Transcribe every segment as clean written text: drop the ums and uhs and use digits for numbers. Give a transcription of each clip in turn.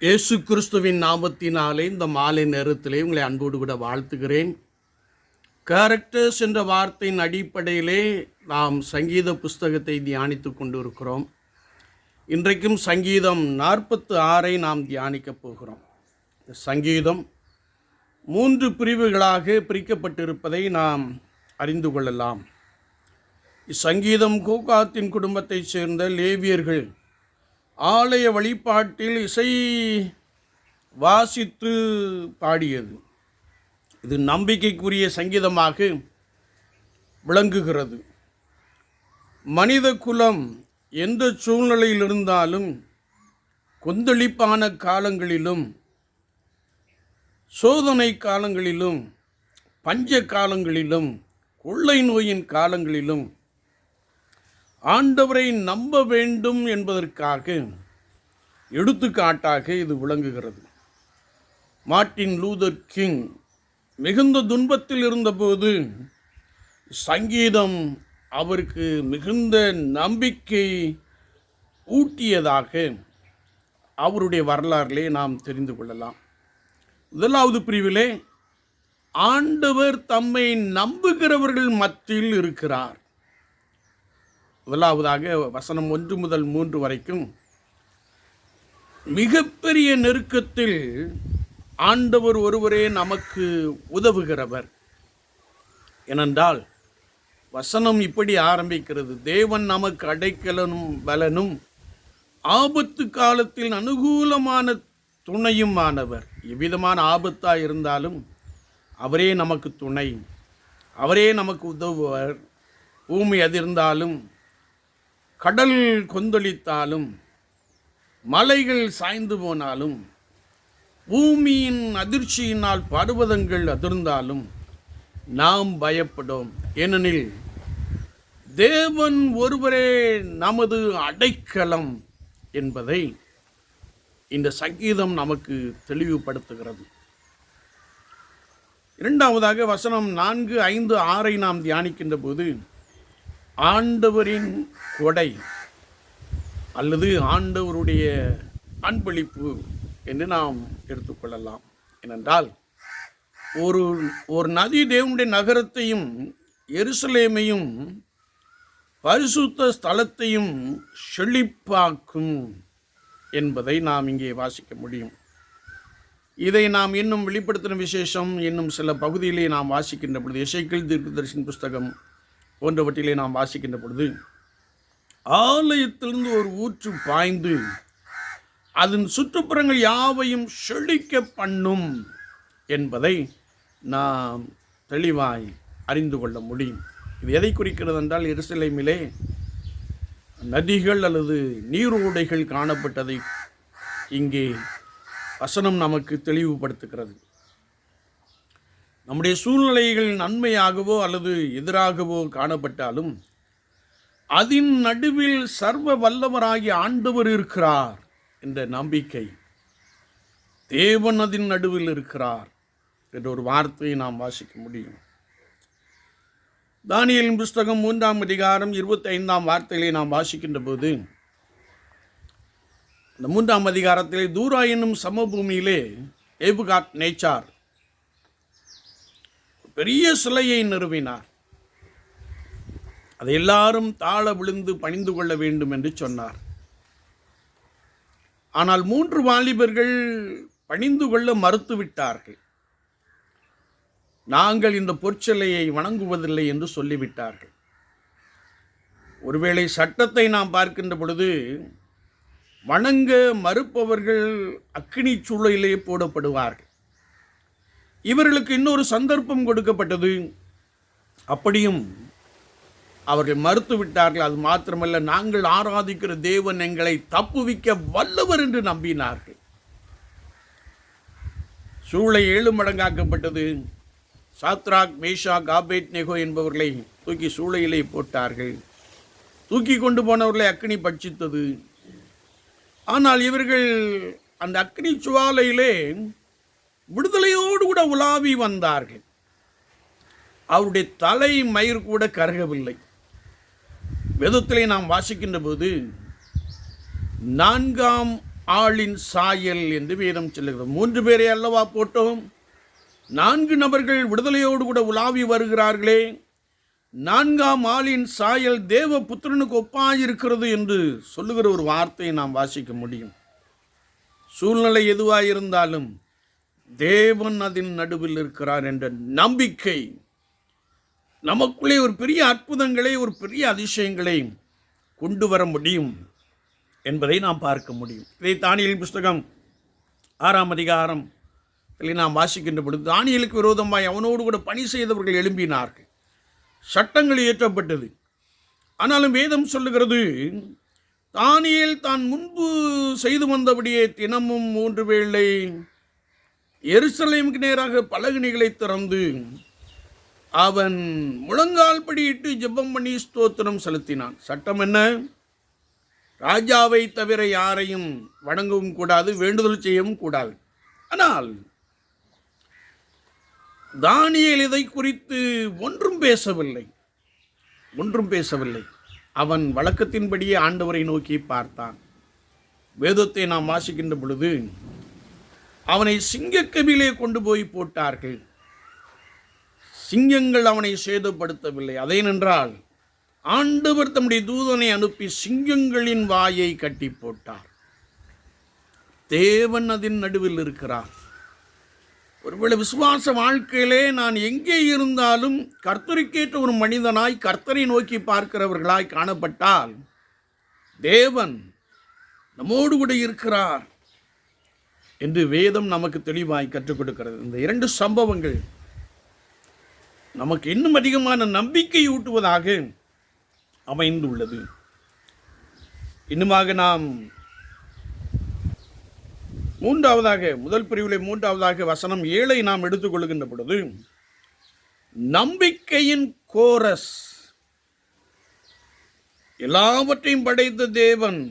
இயேசு கிறிஸ்துவின் நாமத்தினாலே இந்த மாலை நேரத்திலே உங்களை அன்போடு கூட வாழ்த்துகிறேன். கேரக்டர்ஸ் என்ற வார்த்தையின் அடிப்படையிலே நாம் சங்கீத புஸ்தகத்தை தியானித்து கொண்டு இருக்கிறோம். இன்றைக்கும் சங்கீதம் 46 நாம் தியானிக்கப் போகிறோம். சங்கீதம் 3 பிரிவுகளாக பிரிக்கப்பட்டிருப்பதை நாம் அறிந்து கொள்ளலாம். இச்சங்கீதம் கோகாத்தின் குடும்பத்தைச் சேர்ந்த லேவியர்கள் ஆலய வழிபாட்டில் இசை வாசித்து பாடியது. இது நம்பிக்கைக்குரிய சங்கீதமாக விளங்குகிறது. மனித குலம் எந்த சூழ்நிலையில் இருந்தாலும், கொந்தளிப்பான காலங்களிலும், சோதனை காலங்களிலும், பஞ்ச காலங்களிலும், கொள்ளை நோயின் காலங்களிலும் ஆண்டவரை நம்ப வேண்டும் என்பதற்காக எடுத்துக்காட்டாக இது விளங்குகிறது. மார்ட்டின் லூதர் கிங் மிகுந்த துன்பத்தில் இருந்தபோது சங்கீதம் அவருக்கு மிகுந்த நம்பிக்கை ஊட்டியதாக அவருடைய வரலாறிலே நாம் தெரிந்து கொள்ளலாம். முதலாவது பிரிவிலே ஆண்டவர் தம்மை நம்புகிறவர்கள் மத்தியில் இருக்கிறார். முதலாவதாக வசனம் 1 முதல் 3 வரைக்கும் மிகப்பெரிய நெருக்கத்தில் ஆண்டவர் ஒருவரே நமக்கு உதவுகிறவர். ஏனென்றால் வசனம் இப்படி ஆரம்பிக்கிறது: தேவன் நமக்கு அடைக்கலனும் பலனும் ஆபத்து காலத்தில் அனுகூலமான துணையும் ஆனவர். எவ்விதமான ஆபத்தாக இருந்தாலும் அவரே நமக்கு துணை, அவரே நமக்கு உதவுவர். பூமி அதிர்ந்தாலும், கடல் கொந்தளித்தாலும், மலைகள் சாய்ந்து போனாலும், பூமியின் அதிர்ச்சியினால் பர்வதங்கள் அதிர்ந்தாலும் நாம் பயப்படும். ஏனெனில் தேவன் ஒருவரே நமது அடைக்கலம் என்பதை இந்த சங்கீதம் நமக்கு தெளிவுபடுத்துகிறது. இரண்டாவதாக வசனம் 4, 5, 6 நாம் தியானிக்கின்ற போது ஆண்டவரின் கொடை அல்லது ஆண்டவருடைய அன்பளிப்பு என்று நாம் எடுத்துக்கொள்ளலாம். ஏனென்றால் ஒரு நதி தேவனுடைய நகரத்தையும் எருசலேமையும் பரிசுத்த ஸ்தலத்தையும் செழிப்பாக்கும் என்பதை நாம் இங்கே வாசிக்க முடியும். இதை நாம் இன்னும் வெளிப்படுத்தின விசேஷம் இன்னும் சில பகுதியிலே நாம் வாசிக்கின்ற பொழுது, எசேக்கியேல் தீர்க்கதரிசியின் புஸ்தகம் போன்றவற்றிலே நாம் வாசிக்கின்ற பொழுது, ஆலயத்திலிருந்து ஒரு ஊற்று பாய்ந்து அதன் சுற்றுப்புறங்கள் யாவையும் செழிக்க பண்ணும் என்பதை நாம் தெளிவாய் அறிந்து கொள்ள முடியும். இது எதை குறிக்கிறது என்றால், எருசலேமிலே நதிகள் அல்லது நீரோடைகள் காணப்பட்டதை இங்கே வசனம் நமக்கு தெளிவுபடுத்துகிறது. நம்முடைய சூழ்நிலைகள் நன்மையாகவோ அல்லது எதிராகவோ காணப்பட்டாலும் அதன் நடுவில் சர்வ வல்லவராகிய ஆண்டவர் இருக்கிறார் என்ற நம்பிக்கை, தேவன் அதன் நடுவில் இருக்கிறார் என்ற ஒரு வார்த்தையை நாம் வாசிக்க முடியும். தானியேலின் புஸ்தகம் 3ஆம் அதிகாரம் 25ஆம் வார்த்தையிலே நாம் வாசிக்கின்ற போது, இந்த 3ஆம் அதிகாரத்திலே தூரா என்னும் சமபூமியிலே நேபுகாத் நேச்சார் பெரிய சிலையை நிறுவினார். அதை எல்லாரும் தாழ விழுந்து பணிந்து கொள்ள வேண்டும் என்று சொன்னார். ஆனால் 3 வாலிபர்கள் பணிந்து கொள்ள மறுத்துவிட்டார்கள். நாங்கள் இந்த பொற்சிலையை வணங்குவதில்லை என்று சொல்லிவிட்டார்கள். ஒருவேளை சட்டத்தை நாம் பார்க்கின்ற பொழுது வணங்க மறுப்பவர்கள் அக்கினி சூளையிலே போடப்படுவார்கள். இவர்களுக்கு இன்னொரு சந்தர்ப்பம் கொடுக்கப்பட்டது. அப்படியும் அவர்கள் மறுத்து விட்டார்கள். அது மாத்திரமல்ல, நாங்கள் ஆராதிக்கிற தேவன் எங்களை தப்புவிக்க வல்லவர் என்று நம்பினார்கள். சூளை 7 மடங்காக்கப்பட்டது. சாத்ராக், மேஷாக், ஆபேத்நேகோ என்பவர்களை தூக்கி சூளையிலே போட்டார்கள். தூக்கி கொண்டு போனவர்களை அக்கினி பட்சித்தது. ஆனால் இவர்கள் அந்த அக்கினி சுவாலையிலே விடுதலையோடு கூட உலாவி வந்தார்கள். அவருடைய தலை மயிர் கூட கருகவில்லை. வேதத்திலே நாம் வாசிக்கின்ற போது 4ஆம் ஆளின் சாயல் என்று வேதம் சொல்லுகிறது. 3 பேரை அல்லவா போட்டோம்? 4 நபர்கள் விடுதலையோடு கூட உலாவி வருகிறார்களே. 4ஆம் ஆளின் சாயல் தேவ புத்திரனுக்கு ஒப்பாயிருக்கிறது என்று சொல்லுகிற ஒரு வார்த்தையை நாம் வாசிக்க முடியும். சூழ்நிலை எதுவாக இருந்தாலும் தேவன் அதன் நடுவில் இருக்கிறார் என்ற நம்பிக்கை நமக்குள்ளே ஒரு பெரிய அற்புதங்களை, ஒரு பெரிய அதிசயங்களை கொண்டு வர முடியும் என்பதை நாம் பார்க்க முடியும். இதை தானியேல் புஸ்தகம் 6ஆம் அதிகாரம் நாம் வாசிக்கின்ற பொழுது, தானியேலுக்கு விரோதமாய் அவனோடு கூட பணி செய்தவர்கள் எழும்பினார்கள். சட்டங்கள் இயற்றப்பட்டது. ஆனாலும் வேதம் சொல்லுகிறது, தானியேல் தான் முன்பு செய்து வந்தபடியே தினமும் 3 வேளை எருசலேமுக்கு நேராக பலகணிகளை திறந்து அவன் முழங்கால் படியிட்டு ஜெபம் பண்ணி ஸ்தோத்திரம் செலுத்தினான். சட்டம் என்ன? ராஜாவை தவிர யாரையும் வணங்கவும் கூடாது, வேண்டுதல் செய்யவும் கூடாது. ஆனால் தானியேல் இதை குறித்து ஒன்றும் பேசவில்லை. அவன் வழக்கத்தின்படியே ஆண்டவரை நோக்கி பார்த்தான். வேதத்தை நாம் வாசிக்கின்ற பொழுது அவனை சிங்கக்கவிலே கொண்டு போய் போட்டார்கள். சிங்கங்கள் அவனை சேதப்படுத்தவில்லை. அதேனென்றால் ஆண்டவர் தம்முடைய தூதனை அனுப்பி சிங்கங்களின் வாயை கட்டி போட்டார். தேவன் அதன் நடுவில் இருக்கிறார். ஒருவேளை விசுவாச வாழ்க்கையிலே நான் எங்கே இருந்தாலும் கர்த்தருக்கேற்ற ஒரு மனிதனாய், கர்த்தரை நோக்கி பார்க்கிறவர்களாய் காணப்பட்டால் தேவன் நம்மோடு கூட இருக்கிறார் என்று வேதம் நமக்கு தெளிவாய் கற்றுக் கொடுக்கிறது. இந்த 2 சம்பவங்கள் நமக்கு இன்னும் அதிகமான நம்பிக்கை ஊட்டுவதாக அமைந்துள்ளது. இன்னுமாக நாம் முதல் பிரிவிலே 3வது வசனம் 7 நாம் எடுத்துக்கொள்கின்ற பொழுது, நம்பிக்கையின் கோரஸ். எல்லாவற்றையும் படைத்த தேவன்,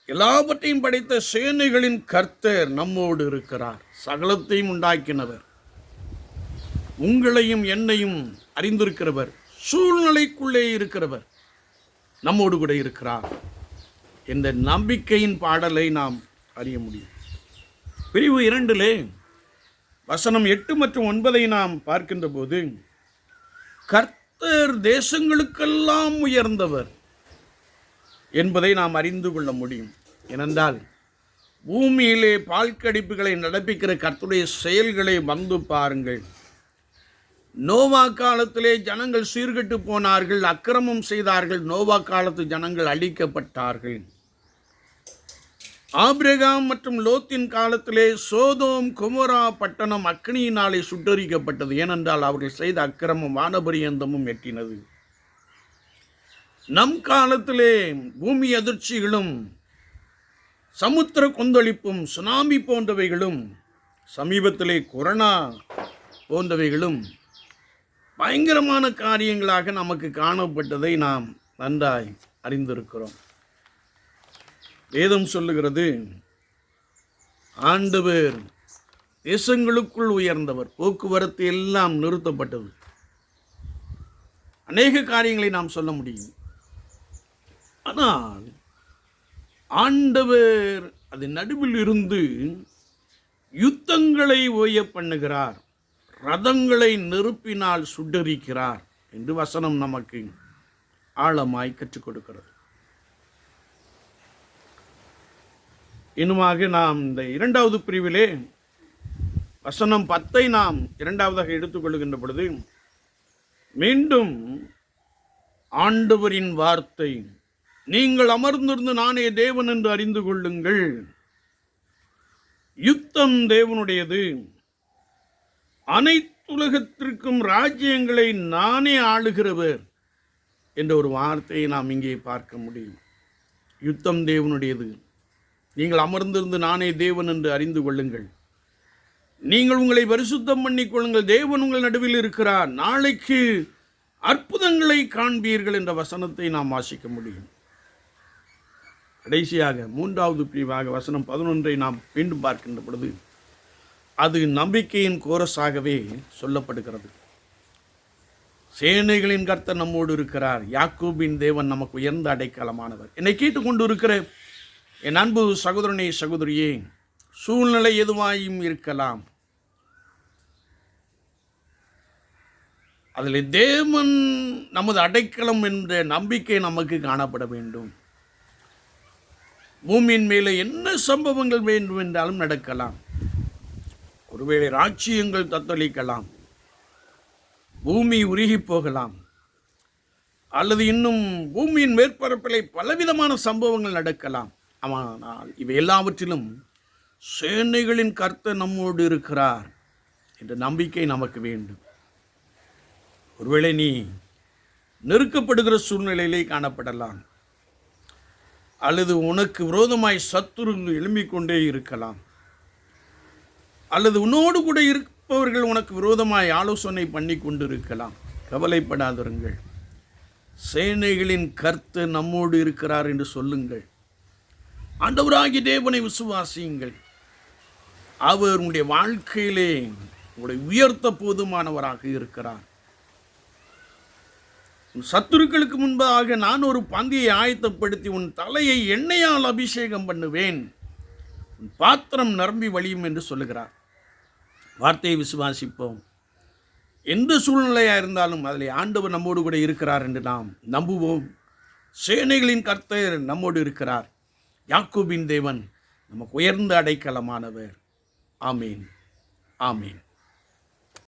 எல்லாவற்றையும் படைத்த சேனைகளின் கர்த்தர் நம்மோடு இருக்கிறார். சகலத்தையும் உண்டாக்கினவர், உங்களையும் என்னையும் அறிந்திருக்கிறவர், சூழ்நிலைக்குள்ளே இருக்கிறவர் நம்மோடு கூட இருக்கிறார் என்ற நம்பிக்கையின் பாடலை நாம் அறிய முடியும். பிரிவு 2 வசனம் 8 மற்றும் 9 நாம் பார்க்கின்ற போது, கர்த்தர் தேசங்களுக்கெல்லாம் உயர்ந்தவர் என்பதை நாம் அறிந்து கொள்ள முடியும். ஏனென்றால் பூமியிலே பால்கடிப்புகளை நடப்பிக்கிற கர்த்தருடைய செயல்களை வந்து பாருங்கள். நோவா காலத்திலே ஜனங்கள் சீர்கெட்டு போனார்கள், அக்கிரமம் செய்தார்கள். நோவா காலத்து ஜனங்கள் அழிக்கப்பட்டார்கள். ஆபிரகாம் மற்றும் லோத்தின் காலத்திலே சோதோம் கொமோரா பட்டணம் அக்கினியினாலே சுட்டரிக்கப்பட்டது. ஏனென்றால் அவர்கள் செய்த அக்கிரமம் வானபரியந்தமும் எட்டினது. நம் காலத்திலே பூமி அதிர்ச்சிகளும், சமுத்திர கொந்தளிப்பும், சுனாமி போன்றவைகளும், சமீபத்திலே கொரோனா போன்றவைகளும் பயங்கரமான காரியங்களாக நமக்கு காணப்பட்டதை நாம் நன்றாய் அறிந்திருக்கிறோம். வேதம் சொல்லுகிறது, ஆண்டவர் தேசங்களுக்குள் உயர்ந்தவர். போக்குவரத்து எல்லாம் நிறுத்தப்பட்டது. அநேக காரியங்களை நாம் சொல்ல முடியும். ஆனால் ஆண்டவர் அது நடுவில் இருந்து யுத்தங்களை ஓய பண்ணுகிறார், ரதங்களை நெருப்பினால் சுட்டரிக்கிறார் என்று வசனம் நமக்கு ஆழமாய் கற்றுக் கொடுக்கிறது. இன்னுமாக நாம் இந்த 2வது பிரிவிலே வசனம் 10 நாம் 2வதாக எடுத்துக்கொள்கின்ற பொழுது, மீண்டும் ஆண்டவரின் வார்த்தை, நீங்கள் அமர்ந்திருந்து நானே தேவன் என்று அறிந்து கொள்ளுங்கள். யுத்தம் தேவனுடையது, அனைத்துலகத்திற்கும் ராஜ்யங்களை நானே ஆளுகிறவர் என்ற ஒரு வார்த்தையை நாம் இங்கே பார்க்க முடியும். யுத்தம் தேவனுடையது, நீங்கள் அமர்ந்திருந்து நானே தேவன் என்று அறிந்து கொள்ளுங்கள். நீங்கள் உங்களை பரிசுத்தம் பண்ணிக்கொள்ளுங்கள், தேவன் உங்கள் நடுவில் இருக்கிறார், நாளைக்கு அற்புதங்களை காண்பீர்கள் என்ற வசனத்தை நாம் வாசிக்க முடியும். கடைசியாக 3வது பிரிவாக வசனம் 11 நாம் மீண்டும் பார்க்கின்ற பொழுது, அது நம்பிக்கையின் கோரஸாகவே சொல்லப்படுகிறது. சேனைகளின் கர்த்தர் நம்மோடு இருக்கிறார், யாக்கோபின் தேவன் நமக்கு உயர்ந்த அடைக்கலமானவர். என்னை கேட்டுக்கொண்டு இருக்கிற என் அன்பு சகோதரனே சகோதரியே, சூழ்நிலை எதுவாயும் இருக்கலாம், அதில் தேவன் நமது அடைக்கலம் என்ற நம்பிக்கை நமக்கு காணப்பட வேண்டும். பூமியின் மேலே என்ன சம்பவங்கள் வேண்டும் என்றாலும் நடக்கலாம். ஒருவேளை ராஜ்யங்கள் தத்தளிக்கலாம், பூமி உருகி போகலாம், அல்லது இன்னும் பூமியின் மேற்பரப்பிலே பலவிதமான சம்பவங்கள் நடக்கலாம். ஆனால் இவை எல்லாவற்றிலும் சேனைகளின் கர்த்தர் நம்மோடு இருக்கிறார் என்ற நம்பிக்கை நமக்கு வேண்டும். ஒருவேளை நீ நெருக்கப்படுகிற சூழ்நிலையிலே காணப்படலாம், அல்லது உனக்கு விரோதமாய் சத்துருக்கள் எழும்பிக் கொண்டே இருக்கலாம், அல்லது உன்னோடு கூட இருப்பவர்கள் உனக்கு விரோதமாய் ஆலோசனை பண்ணி கொண்டிருக்கலாம். கவலைப்படாதிருங்கள். சேனைகளின் கர்த்தர் நம்மோடு இருக்கிறார் என்று சொல்லுங்கள். ஆண்டவராகிய தேவனை விசுவாசியுங்கள். அவர் உங்களுடைய வாழ்க்கையிலே உங்களை உயர்த்த போதுமானவராக இருக்கிறார். சத்துருக்களுக்கு முன்பாக நான் ஒரு பந்தியை ஆயத்தப்படுத்தி உன் தலையை எண்ணெயால் அபிஷேகம் பண்ணுவேன், உன் பாத்திரம் நிரம்பி வழியும் என்று சொல்லுகிறார். வார்த்தையை விசுவாசிப்போம். எந்த சூழ்நிலையாக இருந்தாலும் அதில் ஆண்டவர் நம்மோடு கூட இருக்கிறார் என்று நாம் நம்புவோம். சேனைகளின் கர்த்தர் நம்மோடு இருக்கிறார். யாக்கோபின் தேவன் நமக்கு உயர்ந்த அடைக்கலமானவர். ஆமீன், ஆமீன்.